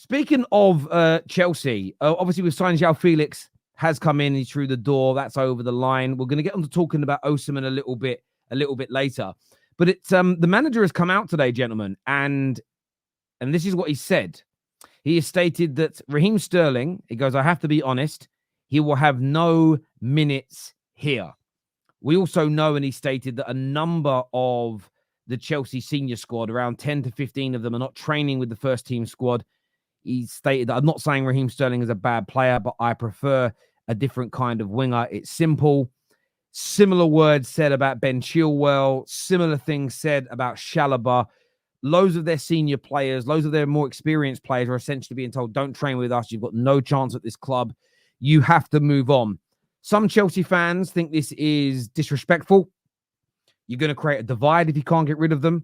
Speaking of Chelsea, obviously we've signed João Felix, has come in, he's through the door, that's over the line. We're going to get on to talking about Osimhen a little bit later. But it's the manager has come out today, gentlemen, and this is what he said. He has stated that Raheem Sterling, he goes, I have to be honest, he will have no minutes here. We also know, and he stated that a number of the Chelsea senior squad, around 10 to 15 of them, are not training with the first team squad. He stated that I'm not saying Raheem Sterling is a bad player, but I prefer a different kind of winger. It's simple. Similar words said about Ben Chilwell. Similar things said about Chalobah. Loads of their senior players, loads of their more experienced players are essentially being told, don't train with us. You've got no chance at this club. You have to move on. Some Chelsea fans think this is disrespectful. You're going to create a divide if you can't get rid of them.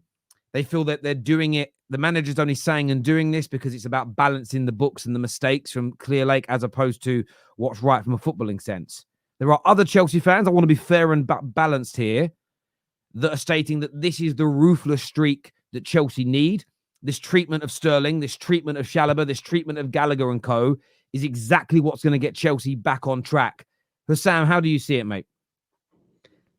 They feel that they're doing it. The manager's only saying and doing this because it's about balancing the books and the mistakes from Clear Lake as opposed to what's right from a footballing sense. There are other Chelsea fans, I want to be fair and balanced here, that are stating that this is the ruthless streak that Chelsea need. This treatment of Sterling, this treatment of Chalobah, this treatment of Gallagher and co. is exactly what's going to get Chelsea back on track. Hussam, how do you see it, mate?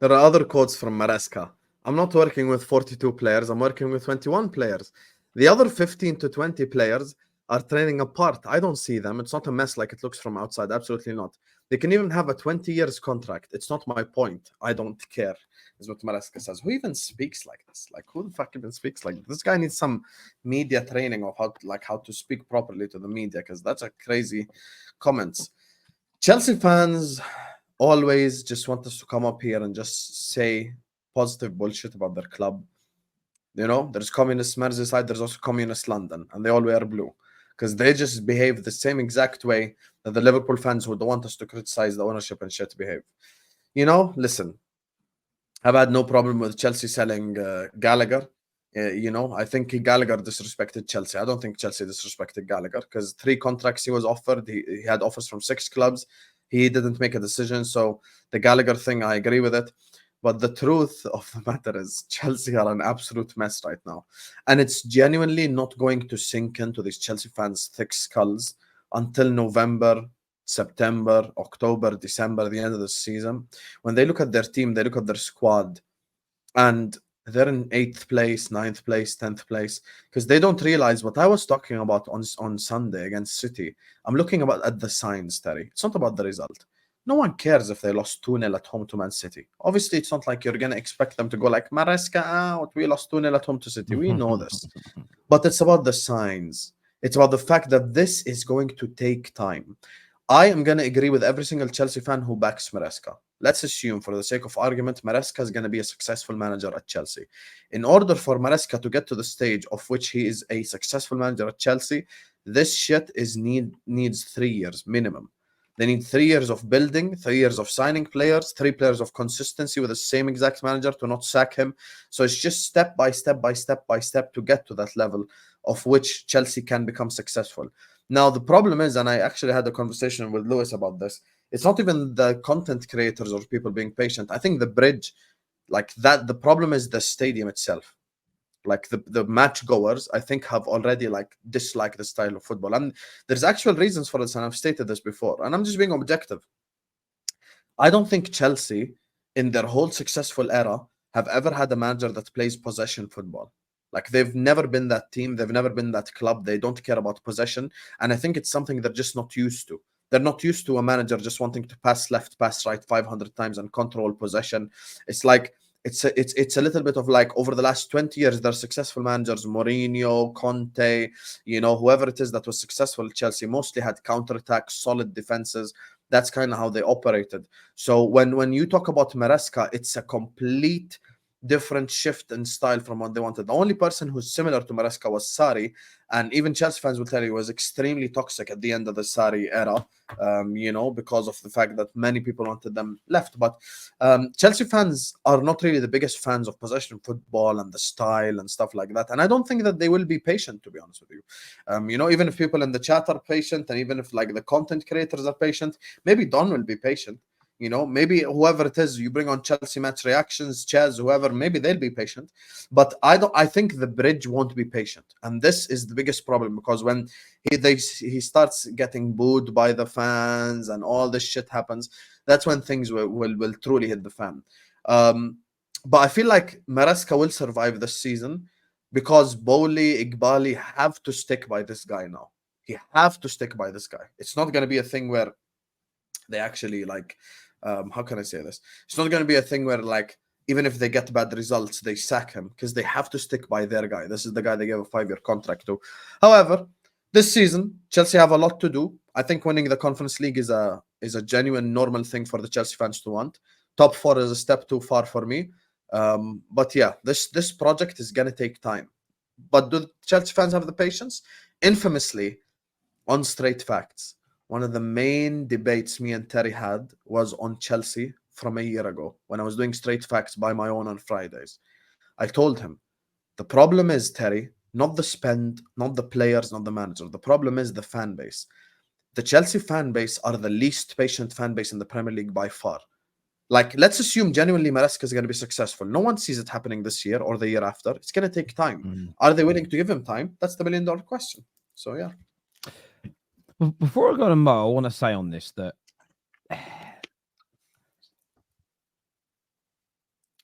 There are other quotes from Maresca. I'm not working with 42 players. I'm working with 21 players. The other 15 to 20 players are training apart. I don't see them. It's not a mess like it looks from outside. Absolutely not. They can even have a 20 years contract. It's not my point. I don't care, is what Maresca says. Who even speaks like this? Like, who the fuck even speaks like this? This guy needs some media training of how to speak properly to the media, because that's a crazy comments. Chelsea fans always just want us to come up here and just say positive bullshit about their club. You know, there's communist Merseyside, there's also communist London, and they all wear blue because they just behave the same exact way that the Liverpool fans who don't want us to criticize the ownership and shit behave. You know, listen, I've had no problem with Chelsea selling Gallagher. You know, I think Gallagher disrespected Chelsea. I don't think Chelsea disrespected Gallagher because 3 contracts he was offered. He had offers from 6 clubs. He didn't make a decision. So the Gallagher thing, I agree with it. But the truth of the matter is Chelsea are an absolute mess right now. And it's genuinely not going to sink into these Chelsea fans' thick skulls until November, September, October, December, the end of the season. When they look at their team, they look at their squad, and they're in 8th place, 9th place, 10th place, because they don't realize what I was talking about on Sunday against City. I'm looking at the signs, Terry. It's not about the result. No one cares if they lost 2-0 at home to Man City. Obviously, it's not like you're going to expect them to go like, Maresca out, we lost 2-0 at home to City. We know this. But it's about the signs. It's about the fact that this is going to take time. I am going to agree with every single Chelsea fan who backs Maresca. Let's assume, for the sake of argument, Maresca is going to be a successful manager at Chelsea. In order for Maresca to get to the stage of which he is a successful manager at Chelsea, this shit needs 3 years minimum. They need 3 years of building, 3 years of signing players, 3 players of consistency with the same exact manager to not sack him. So it's just step by step by step by step to get to that level of which Chelsea can become successful. Now, the problem is, and I actually had a conversation with Lewis about this, it's not even the content creators or people being patient. I think the bridge, like that, the problem is the stadium itself. Like the match goers, I think, have already like disliked the style of football. And there's actual reasons for this, and I've stated this before. And I'm just being objective. I don't think Chelsea, in their whole successful era, have ever had a manager that plays possession football. Like, they've never been that team. They've never been that club. They don't care about possession. And I think it's something they're just not used to. They're not used to a manager just wanting to pass left, pass right 500 times and control possession. It's like, it's a little bit of like, over the last 20 years, they're successful managers, Mourinho, Conte, you know, whoever it is that was successful at Chelsea, mostly had counterattacks, solid defenses. That's kind of how they operated. So when you talk about Maresca, it's a complete different shift in style from what they wanted. The only person who's similar to Maresca was Sarri, and even Chelsea fans will tell you was extremely toxic at the end of the Sarri era, you know, because of the fact that many people wanted them left. But Chelsea fans are not really the biggest fans of possession football and the style and stuff like that. And I don't think that they will be patient, to be honest with you. You know, even if people in the chat are patient, and even if like the content creators are patient, maybe Don will be patient. You know, maybe whoever it is, you bring on Chelsea match reactions, Chaz, whoever, maybe they'll be patient. But I think the bridge won't be patient. And this is the biggest problem, because when he starts getting booed by the fans and all this shit happens, that's when things will truly hit the fan. But I feel like Maresca will survive this season because Bowley, Iqbali have to stick by this guy now. He have to stick by this guy. It's not going to be a thing where they actually like, how can I say this? It's not going to be a thing where like, even if they get bad results, they sack him, because they have to stick by their guy. This is the guy they gave a 5-year contract to. However, this season, Chelsea have a lot to do. I think winning the Conference League is a genuine normal thing for the Chelsea fans to want. Top 4 is a step too far for me. But yeah, this project is going to take time. But do Chelsea fans have the patience? Infamously, on Straight Facts, one of the main debates me and Terry had was on Chelsea from a year ago when I was doing Straight Facts by my own on Fridays. I told him, the problem is, Terry, not the spend, not the players, not the manager. The problem is the fan base. The Chelsea fan base are the least patient fan base in the Premier League by far. Like, let's assume genuinely Maresca is going to be successful. No one sees it happening this year or the year after. It's going to take time. Are they willing to give him time? That's the million-dollar question. So, yeah. Before I go to Mo, I want to say on this that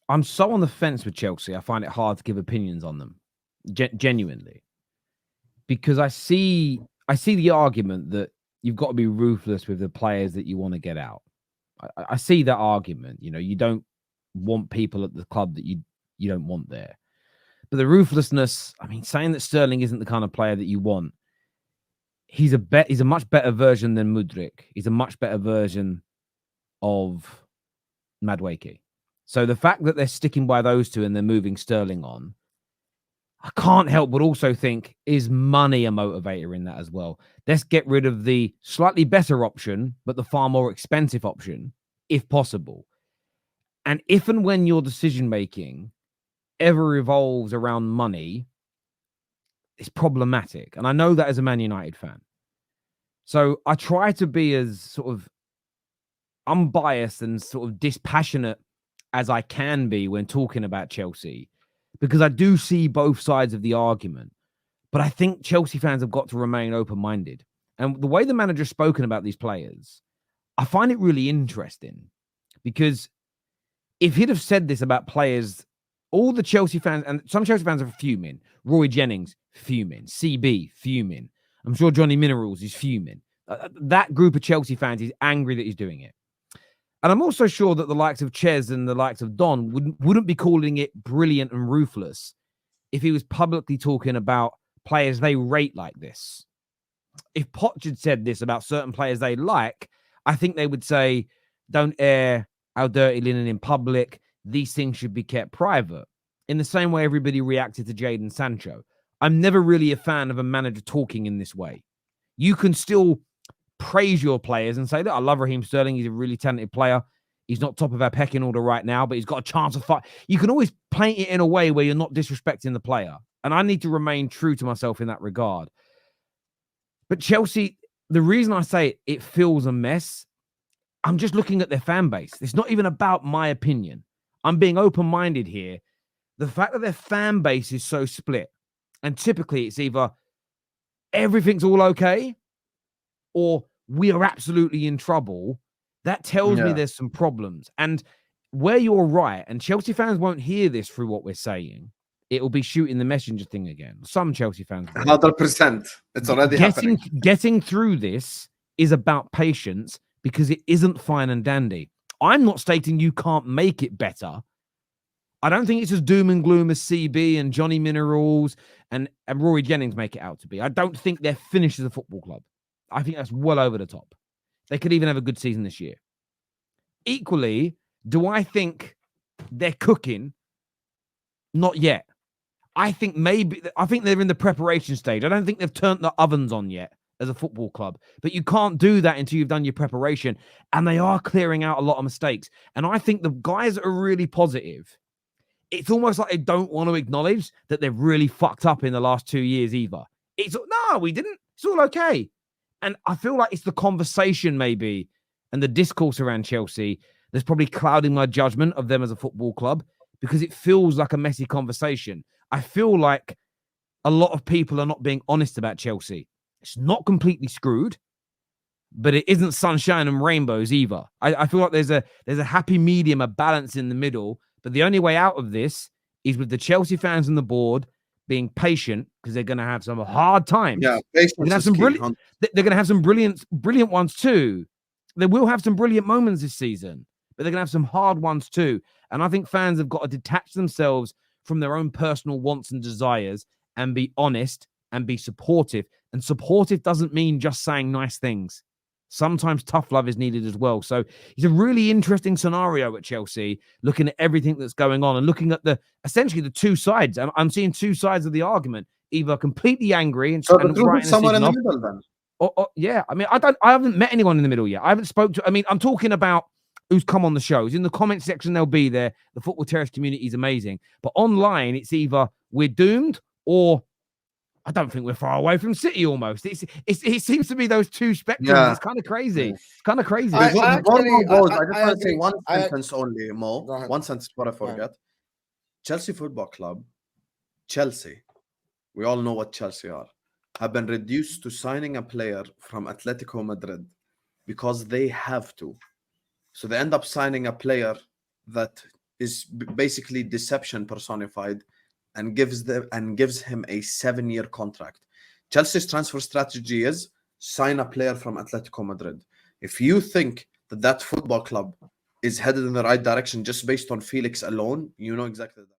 I'm so on the fence with Chelsea. I find it hard to give opinions on them, genuinely, because I see the argument that you've got to be ruthless with the players that you want to get out. I see that argument. You know, you don't want people at the club that you don't want there. But the ruthlessness, I mean, saying that Sterling isn't the kind of player that you want, he's a much better version than Mudryk. He's a much better version of Madueke. So the fact that they're sticking by those two and they're moving Sterling on, I can't help but also think, is money a motivator in that as well? Let's get rid of the slightly better option, but the far more expensive option, if possible. And if and when your decision-making ever revolves around money, it's problematic. And I know that as a Man United fan. So I try to be as sort of unbiased and sort of dispassionate as I can be when talking about Chelsea, because I do see both sides of the argument. But I think Chelsea fans have got to remain open-minded. And the way the manager's spoken about these players, I find it really interesting, because if he'd have said this about players, all the Chelsea fans, and some Chelsea fans are fuming. Roy Jennings, fuming. CB, fuming. I'm sure Johnny Minerals is fuming. That group of Chelsea fans is angry that he's doing it. And I'm also sure that the likes of Ches and the likes of Don wouldn't be calling it brilliant and ruthless if he was publicly talking about players they rate like this. If Poch had said this about certain players they like, I think they would say, don't air our dirty linen in public. These things should be kept private. In the same way everybody reacted to Jadon Sancho. I'm never really a fan of a manager talking in this way. You can still praise your players and say, look, I love Raheem Sterling. He's a really talented player. He's not top of our pecking order right now, but he's got a chance of fight. You can always paint it in a way where you're not disrespecting the player. And I need to remain true to myself in that regard. But Chelsea, the reason I say it feels a mess, I'm just looking at their fan base. It's not even about my opinion. I'm being open-minded here. The fact that their fan base is so split, and typically it's either everything's all okay or we are absolutely in trouble, that tells me there's some problems. And where you're right, and Chelsea fans won't hear this through what we're saying, it will be shooting the messenger thing again. Some Chelsea fans. 100%. It's already happening. Getting through this is about patience, because it isn't fine and dandy. I'm not stating you can't make it better. I don't think it's as doom and gloom as CB and Johnny Minerals and Rory Jennings make it out to be. I don't think they're finished as a football club. I think that's well over the top. They could even have a good season this year. Equally, do I think they're cooking? Not yet. I think they're in the preparation stage. I don't think they've turned the ovens on yet as a football club. But you can't do that until you've done your preparation. And they are clearing out a lot of mistakes. And I think the guys that are really positive, it's almost like they don't want to acknowledge that they've really fucked up in the last 2 years either. No, we didn't. It's all okay. And I feel like it's the conversation maybe and the discourse around Chelsea that's probably clouding my judgment of them as a football club, because it feels like a messy conversation. I feel like a lot of people are not being honest about Chelsea. It's not completely screwed, but it isn't sunshine and rainbows either. I feel like there's a happy medium, a balance in the middle. But the only way out of this is with the Chelsea fans on the board being patient, because they're going to have some hard times. Yeah, they're going to have some brilliant. They're going to have some brilliant ones too. They will have some brilliant moments this season, but they're going to have some hard ones too. And I think fans have got to detach themselves from their own personal wants and desires and be honest and be supportive. And supportive doesn't mean just saying nice things. Sometimes tough love is needed as well. So it's a really interesting scenario at Chelsea, looking at everything that's going on and looking at essentially the two sides. I'm seeing two sides of the argument, either completely angry and so and writing someone in the middle then. Yeah, I mean, I haven't met anyone in the middle yet. I haven't spoke to. I mean, I'm talking about who's come on the shows. In the comment section, they'll be there. The Football Terrace community is amazing, but online, it's either we're doomed or I don't think we're far away from City. Almost, it seems to be those two spectrums. Yeah. It's kind of crazy. It's kind of crazy. I just want to say one sentence only, Mo. One sentence before I forget. Chelsea Football Club, Chelsea. We all know what Chelsea are. Have been reduced to signing a player from Atletico Madrid because they have to. So they end up signing a player that is basically deception personified and gives him a 7-year contract. Chelsea's transfer strategy is sign a player from Atletico Madrid. If you think that football club is headed in the right direction just based on Felix alone, you know exactly that.